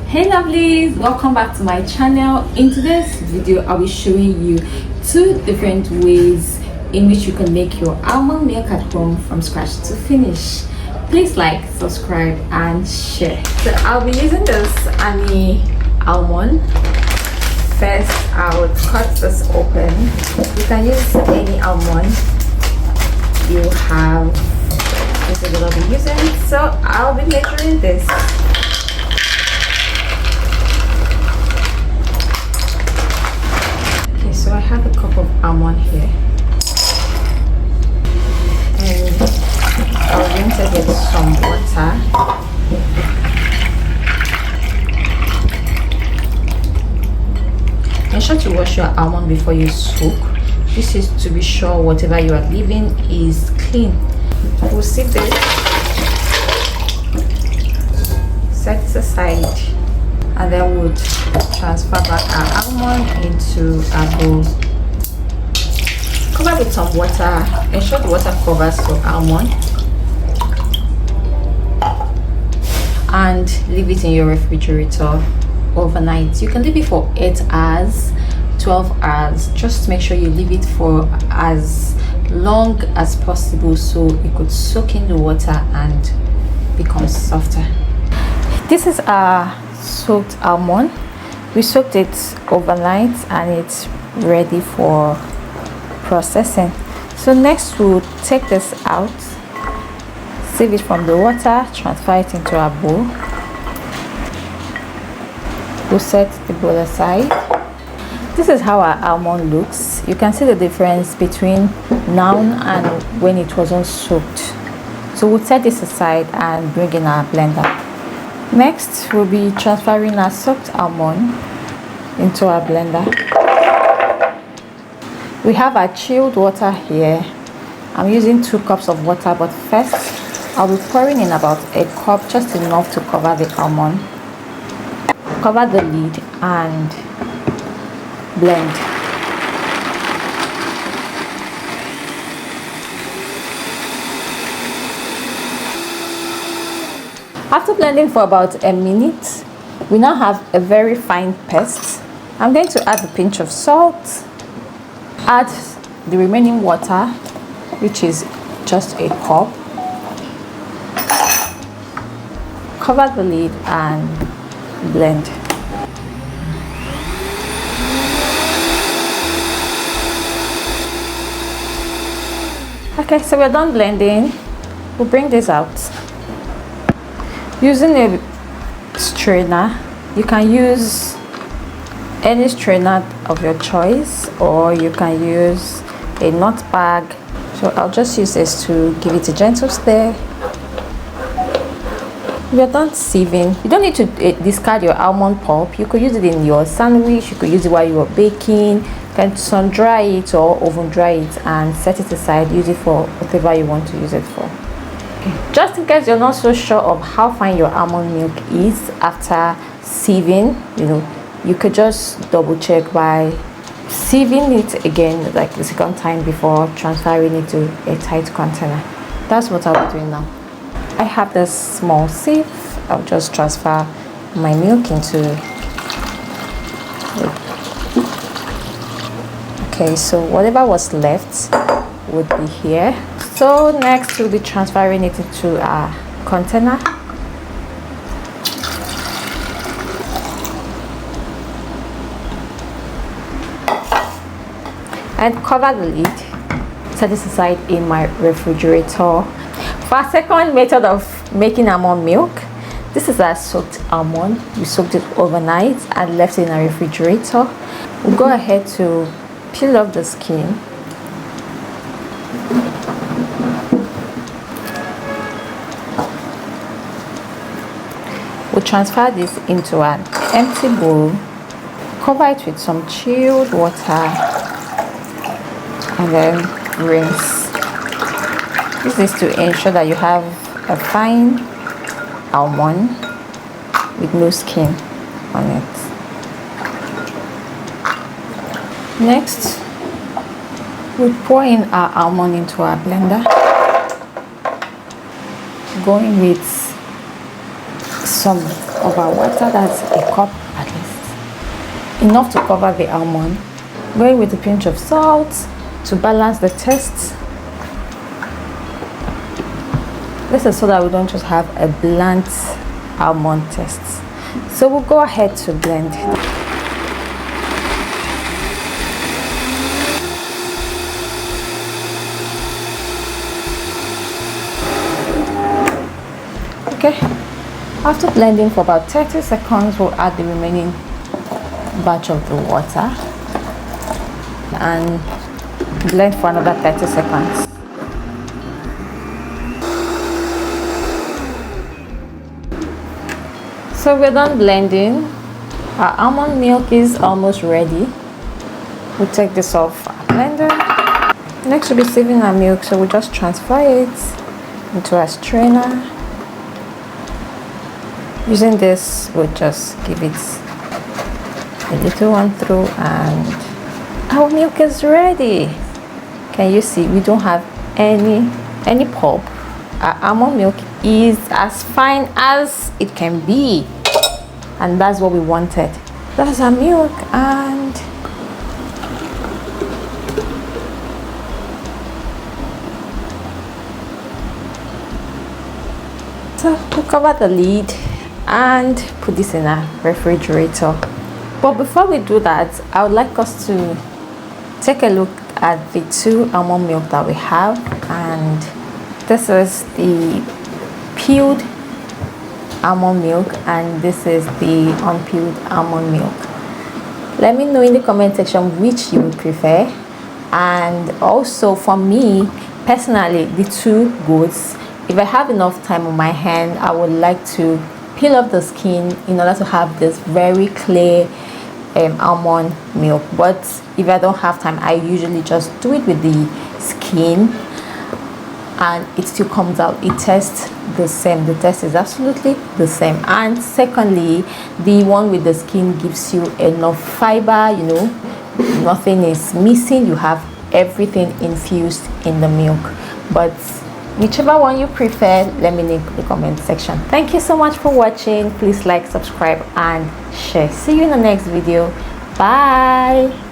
Hey lovelies, welcome back to my channel. In today's video I'll be showing you two different ways in which you can make your almond milk at home from scratch to finish. Please like, subscribe and share. So I'll be using this honey almond. First I would cut this open. You can use any almond you have. This is what I'll be using. So I'll be measuring this. So I have a cup of almond here, and I'm going to get some water. Ensure to wash your almond before you soak. This is to be sure whatever you are leaving is clean. We'll sieve this, set it aside, and then we'll transfer back our almond into a bowl. Cover with some water. Ensure the water covers your almond and leave it in your refrigerator overnight. You can leave it for 8 hours, 12 hours. Just make sure you leave it for as long as possible so it could soak in the water and become softer. This is our soaked almond. We soaked it overnight and it's ready for processing. So next we'll take this out, save it from the water, transfer it into a bowl. We'll set the bowl aside. This is how our almond looks. You can see the difference between now and when it wasn't soaked. So we'll set this aside and bring in our blender. Next, we'll be transferring our soaked almond into our blender. We have our chilled water here. I'm using 2 cups of water, but first I'll be pouring in about a cup, just enough to cover the almond. Cover the lid and blend. After blending for about a minute, we now have a very fine paste. I'm going to add a pinch of salt, add the remaining water, which is just a cup, cover the lid and blend. Okay, so we're done blending. We'll bring this out. Using a strainer, you can use any strainer of your choice, or you can use a nut bag. So I'll just use this to give it a gentle stir. We are done sieving. You don't need to discard your almond pulp. You could use it in your sandwich, you could use it while you are baking. You can sun dry it or oven dry it and set it aside. Use it for whatever you want to use it for. Just in case you're not so sure of how fine your almond milk is after sieving, you could just double check by sieving it again, like the second time, before transferring it to a tight container. That's what I'll be doing now. I have this small sieve. I'll just transfer my milk into it. Okay, so whatever was left would be here. So next we'll be transferring it into a container. And cover the lid. Set this aside in my refrigerator. For our second method of making almond milk, this is our soaked almond. We soaked it overnight and left it in our refrigerator. We'll go ahead to peel off the skin. We'll transfer this into an empty bowl, cover it with some chilled water, and then rinse. This is to ensure that you have a fine almond with no skin on it. Next, we pour in our almond into our blender, going with some of our water. That's a cup at least, enough to cover the almond. Going with a pinch of salt to balance the taste. This is so that we don't just have a blunt almond taste. So we'll go ahead to blend. Okay, after blending for about 30 seconds, we'll add the remaining batch of the water and blend for another 30 seconds. So we're done blending. Our almond milk is almost ready. We'll take this off our blender. Next we'll be sieving our milk, so we'll just transfer it into a strainer. Using this, we'll just give it a little one through and our milk is ready. Can you see? We don't have any pulp. Our almond milk is as fine as it can be, and that's what we wanted. That's our milk, and so we'll cover the lid and put this in a refrigerator. But before we do that, I would like us to take a look at the 2 almond milk that we have, and this is the peeled almond milk and this is the unpeeled almond milk. Let me know in the comment section which you would prefer. And also for me personally, the 2 goats, if I have enough time on my hand, I would like to peel off the skin in order to have this very clear almond milk. But if I don't have time, I usually just do it with the skin and it still comes out. It tastes the same. The taste is absolutely the same. And secondly, the one with the skin gives you enough fiber, you know, nothing is missing. You have everything infused in the milk. But whichever one you prefer, let me know in the comment section. Thank you so much for watching. Please like, subscribe and share. See you in the next video. Bye.